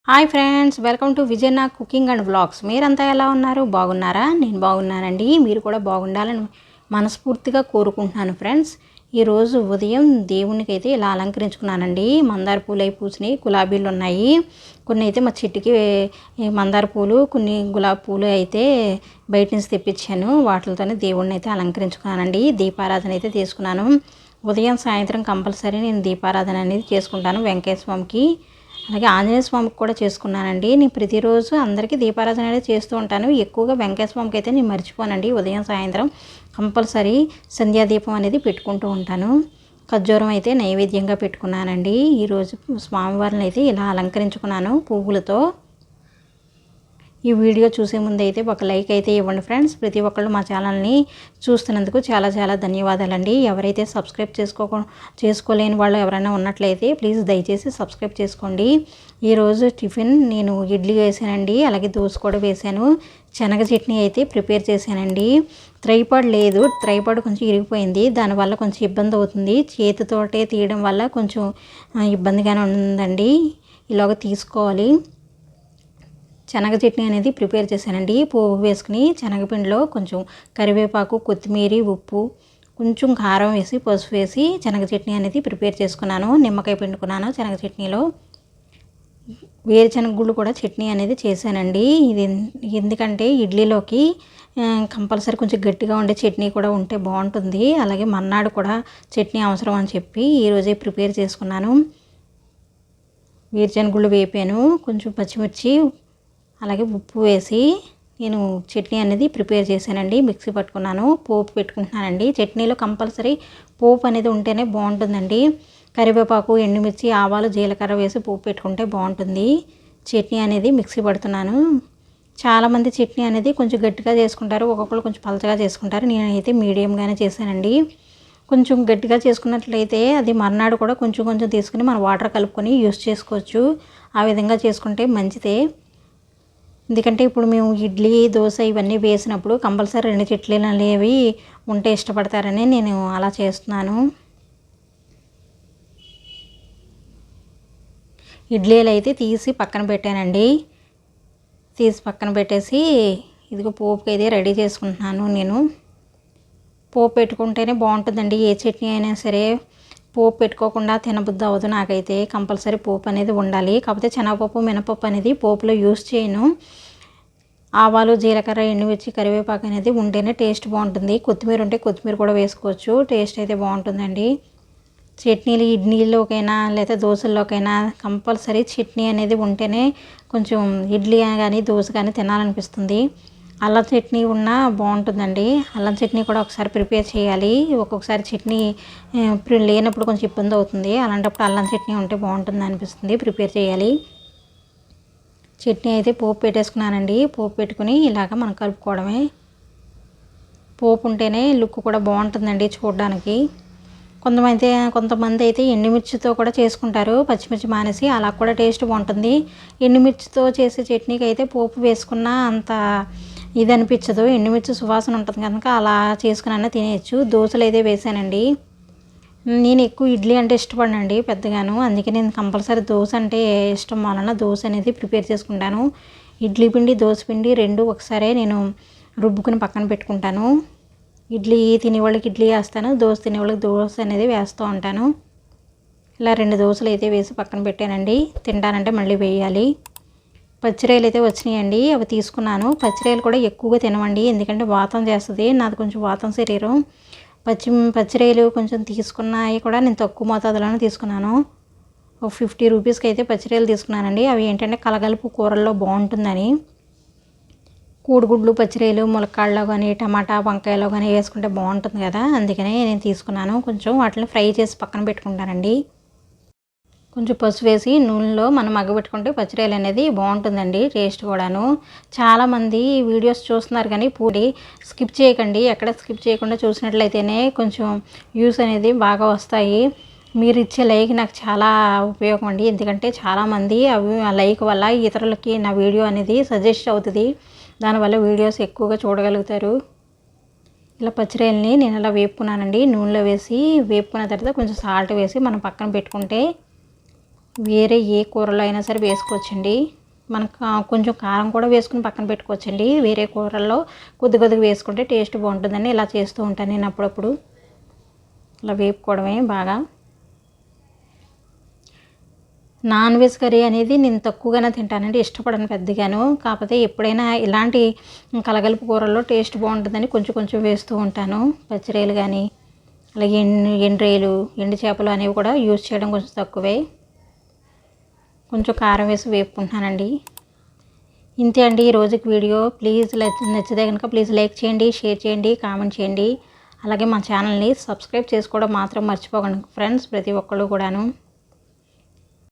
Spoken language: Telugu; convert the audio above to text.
Hi friends, welcome to Vijayana cooking and vlogs. మీరంతా ఎలా ఉన్నారు? బాగున్నారా? నేను బాగున్నానండి. మీరు కూడా బాగుండాలని మనస్ఫూర్తిగా కోరుకుంటున్నాను ఫ్రెండ్స్. ఈరోజు ఉదయం దేవునికి అయితే ఇలా అలంకరించుకున్నానండి. మందార పూలు అయి పూసినాయి, గులాబీలు ఉన్నాయి. కొన్ని అయితే మా చెట్టుకి మందార పూలు, కొన్ని గులాబీ పూలు అయితే బయట నుంచి తెప్పించాను. వాటితోనే దేవుడిని అయితే అలంకరించుకున్నానండి. దీపారాధన అయితే తీసుకున్నాను. ఉదయం సాయంత్రం కంపల్సరీ నేను దీపారాధన అనేది చేసుకుంటాను వెంకటేశ్వర స్వామికి. అలాగే ఆంజనేయ స్వామికి కూడా చేసుకున్నానండి. నేను ప్రతిరోజు అందరికీ దీపారాధన అనేది చేస్తూ ఉంటాను. ఎక్కువగా వెంకటేశ్వర స్వామికి అయితే నేను మర్చిపోనండి. ఉదయం సాయంత్రం కంపల్సరీ సంధ్యాదీపం అనేది పెట్టుకుంటూ ఉంటాను. ఖర్జూరం అయితే నైవేద్యంగా పెట్టుకున్నానండి. ఈరోజు స్వామివారిని అయితే ఇలా అలంకరించుకున్నాను పువ్వులతో. ఈ వీడియో చూసే ముందు అయితే ఒక లైక్ అయితే ఇవ్వండి ఫ్రెండ్స్. ప్రతి ఒక్కళ్ళు మా ఛానల్ని చూస్తున్నందుకు చాలా చాలా ధన్యవాదాలండి. ఎవరైతే సబ్స్క్రైబ్ చేసుకోలేని వాళ్ళు ఎవరైనా ఉన్నట్లయితే ప్లీజ్ దయచేసి సబ్స్క్రైబ్ చేసుకోండి. ఈరోజు టిఫిన్ నేను ఇడ్లీ వేసానండి, అలాగే దోశ కూడా వేసాను. శనగ చట్నీ అయితే ప్రిపేర్ చేశానండి. ట్రైపాడ్ లేదు, ట్రైపాడ్ కొంచెం ఇరిగిపోయింది. దానివల్ల కొంచెం ఇబ్బంది అవుతుంది. చేతితోటే తీయడం వల్ల కొంచెం ఇబ్బందిగానే ఉందండి. ఇలాగ తీసుకోవాలి. శనగ చట్నీ అనేది ప్రిపేర్ చేశానండి. పోపు వేసుకుని శనగపిండిలో కొంచెం కరివేపాకు, కొత్తిమీర, ఉప్పు, కొంచెం కారం వేసి, పసుపు వేసి శనగ చట్నీ అనేది ప్రిపేర్ చేసుకున్నాను. నిమ్మకాయ పిండుకున్నాను శనగ చట్నీలో. వేరుశనగ గుళ్ళు కూడా చట్నీ అనేది చేశానండి. ఇది ఎందుకంటే ఇడ్లీలోకి కంపల్సరీ కొంచెం గట్టిగా ఉండే చట్నీ కూడా ఉంటే బాగుంటుంది. అలాగే మర్నాడు కూడా చట్నీ అవసరం అని చెప్పి ఈరోజే ప్రిపేర్ చేసుకున్నాను. వేరుశనగ గుళ్ళు వేపాను, కొంచెం పచ్చిమిర్చి అలాగే ఉప్పు వేసి నేను చట్నీ అనేది ప్రిపేర్ చేశానండి. మిక్సీ పట్టుకున్నాను, పోపు పెట్టుకుంటున్నానండి. చట్నీలో కంపల్సరీ పోపు అనేది ఉంటేనే బాగుంటుందండి. కరివేపాకు, ఎండుమిర్చి, ఆవాలు, జీలకర్ర వేసి పోపు పెట్టుకుంటే బాగుంటుంది. చట్నీ అనేది మిక్సీ పడుతున్నాను. చాలామంది చట్నీ అనేది కొంచెం గట్టిగా చేసుకుంటారు, ఒక్కొక్కరు కొంచెం పలచగా చేసుకుంటారు. నేనైతే మీడియంగానే చేశానండి. కొంచెం గట్టిగా చేసుకున్నట్లయితే అది మర్నాడు కూడా కొంచెం కొంచెం తీసుకుని మనం వాటర్ కలుపుకొని యూస్ చేసుకోవచ్చు. ఆ విధంగా చేసుకుంటే మంచిదే. ఎందుకంటే ఇప్పుడు మేము ఇడ్లీ, దోశ ఇవన్నీ వేసినప్పుడు కంపల్సరీ 2 చట్నీలు అనేవి ఉంటే ఇష్టపడతారని నేను అలా చేస్తున్నాను. ఇడ్లీలు అయితే తీసి పక్కన పెట్టానండి. తీసి పక్కన పెట్టేసి ఇదిగో పోపుకి అయితే రెడీ చేసుకుంటున్నాను నేను. పోపు పెట్టుకుంటేనే బాగుంటుందండి. ఏ చట్నీ అయినా సరే పోపు పెట్టుకోకుండా తినబుద్ధి అవ్వదు నాకైతే. కంపల్సరీ పోపు అనేది ఉండాలి. కాకపోతే శనగపప్పు, మినపప్పు అనేది పోపులో యూస్ చేయను. ఆవాలు, జీలకర్ర, ఎండుమిర్చి, కరివేపాకు అనేది ఉంటేనే టేస్ట్ బాగుంటుంది. కొత్తిమీర ఉంటే కొత్తిమీర కూడా వేసుకోవచ్చు. టేస్ట్ అయితే బాగుంటుందండి. చట్నీలు ఇడ్లీలోకైనా లేదా దోశల్లోకైనా కంపల్సరీ చట్నీ అనేది ఉంటేనే కొంచెం ఇడ్లీ కానీ దోశ కానీ తినాలనిపిస్తుంది. అల్లం చట్నీ ఉన్నా బాగుంటుందండి. అల్లం చట్నీ కూడా ఒకసారి ప్రిపేర్ చేయాలి. ఒక్కొక్కసారి చట్నీ లేనప్పుడు కొంచెం ఇబ్బంది అవుతుంది. అలాంటప్పుడు అల్లం చట్నీ ఉంటే బాగుంటుంది అనిపిస్తుంది. ప్రిపేర్ చేయాలి. చట్నీ అయితే పోపు పెట్టేసుకున్నానండి. పోపు పెట్టుకుని ఇలాగ మనం కలుపుకోవడమే. పోపు ఉంటేనే లుక్ కూడా బాగుంటుందండి చూడడానికి. కొంతమంది అయితే ఎండుమిర్చితో కూడా చేసుకుంటారు, పచ్చిమిర్చి మానేసి. అలా కూడా టేస్ట్ బాగుంటుంది. ఎండుమిర్చితో చేసే చట్నీకి అయితే పోపు వేసుకున్నా అంత ఇది అనిపించదు. ఎండుమిర్చి సువాసన ఉంటుంది కనుక అలా చేసుకుని తినేయచ్చు. దోశలు అయితే వేసానండి. నేను ఎక్కువ ఇడ్లీ అంటే ఇష్టపడనండి పెద్దగాను. అందుకే నేను కంపల్సరీ దోశ అంటే ఇష్టం వలన దోశ అనేది ప్రిపేర్ చేసుకుంటాను. ఇడ్లీ పిండి, దోశ పిండి రెండు ఒకసారి నేను రుబ్బుకుని పక్కన పెట్టుకుంటాను. ఇడ్లీ తినేవాళ్ళకి ఇడ్లీ వేస్తాను, దోశ తినేవాళ్ళకి దోశ అనేది వేస్తూ ఉంటాను. ఇలా 2 దోశలు అయితే వేసి పక్కన పెట్టానండి. తింటానంటే మళ్ళీ వేయాలి. పచ్చిరొయ్యలు అయితే వచ్చినాయండి, అవి తీసుకున్నాను. పచ్చిరొయ్యలు కూడా ఎక్కువగా తినవండి, ఎందుకంటే వాతం చేస్తుంది. నాది కొంచెం వాతం శరీరం. పచ్చిరొయ్యలు కొంచెం తీసుకున్నాయి కూడా నేను తక్కువ మోతాదులోనే తీసుకున్నాను. ఒక 50 రూపీస్కి అయితే పచ్చిరొయ్యలు తీసుకున్నానండి. అవి ఏంటంటే కలగలుపు కూరల్లో బాగుంటుందని. కోడిగుడ్లు, పచ్చిరొయ్యలు, ములక్కాడలో కానీ, టమాటా, వంకాయలో కానీ వేసుకుంటే బాగుంటుంది కదా, అందుకనే నేను తీసుకున్నాను. కొంచెం వాటిని ఫ్రై చేసి పక్కన పెట్టుకుంటానండి. కొంచెం పసుపు వేసి నూనెలో మనం మగ్గబెట్టుకుంటే పచ్చిరొయ్యలు అనేది బాగుంటుందండి. టేస్ట్ కూడాను. చాలామంది వీడియోస్ చూస్తున్నారు కానీ పూరి స్కిప్ చేయకండి. ఎక్కడ స్కిప్ చేయకుండా చూసినట్లయితేనే కొంచెం వ్యూస్ అనేది బాగా వస్తాయి. మీరు ఇచ్చే లైక్ నాకు చాలా ఉపయోగం అండి. ఎందుకంటే చాలామంది అవి ఆ లైక్ వల్ల ఇతరులకి నా వీడియో అనేది సజెస్ట్ అవుతుంది. దానివల్ల వీడియోస్ ఎక్కువగా చూడగలుగుతారు. ఇలా పచ్చిరొయ్యల్ని నేను ఇలా వేపుకున్నానండి. నూనెలో వేసి వేపుకున్న తర్వాత కొంచెం సాల్ట్ వేసి మనం పక్కన పెట్టుకుంటే వేరే ఏ కూరలో అయినా సరే వేసుకోవచ్చండి. మనకు కొంచెం కారం కూడా వేసుకుని పక్కన పెట్టుకోవచ్చండి. వేరే కూరల్లో కొద్ది కొద్దిగా వేసుకుంటే టేస్ట్ బాగుంటుందని ఇలా చేస్తూ ఉంటాను నేను అప్పుడప్పుడు. ఇలా వేపుకోవడమే బాగా. నాన్ వెజ్ కర్రీ అనేది నేను తక్కువగానే తింటానండి, ఇష్టపడను పెద్దగాను. కాకపోతే ఎప్పుడైనా ఇలాంటి కలగలుపు కూరల్లో టేస్ట్ బాగుంటుందని కొంచెం కొంచెం వేస్తూ ఉంటాను. పచ్చిరొయ్యలు కానీ అలాగే ఎండు రొయ్యలు, ఎండు చేపలు అనేవి కూడా యూజ్ చేయడం కొంచెం తక్కువే. కొంచెం కారం వేసి వేపుకుంటున్నానండి. ఇంతే అండి ఈ రోజుకి వీడియో. ప్లీజ్ నచ్చితే కనుక ప్లీజ్ లైక్ చేయండి, షేర్ చేయండి, కామెంట్ చేయండి. అలాగే మా ఛానల్ని సబ్స్క్రైబ్ చేసుకోవడం మాత్రం మర్చిపోకండి ఫ్రెండ్స్, ప్రతి ఒక్కళ్ళు కూడాను.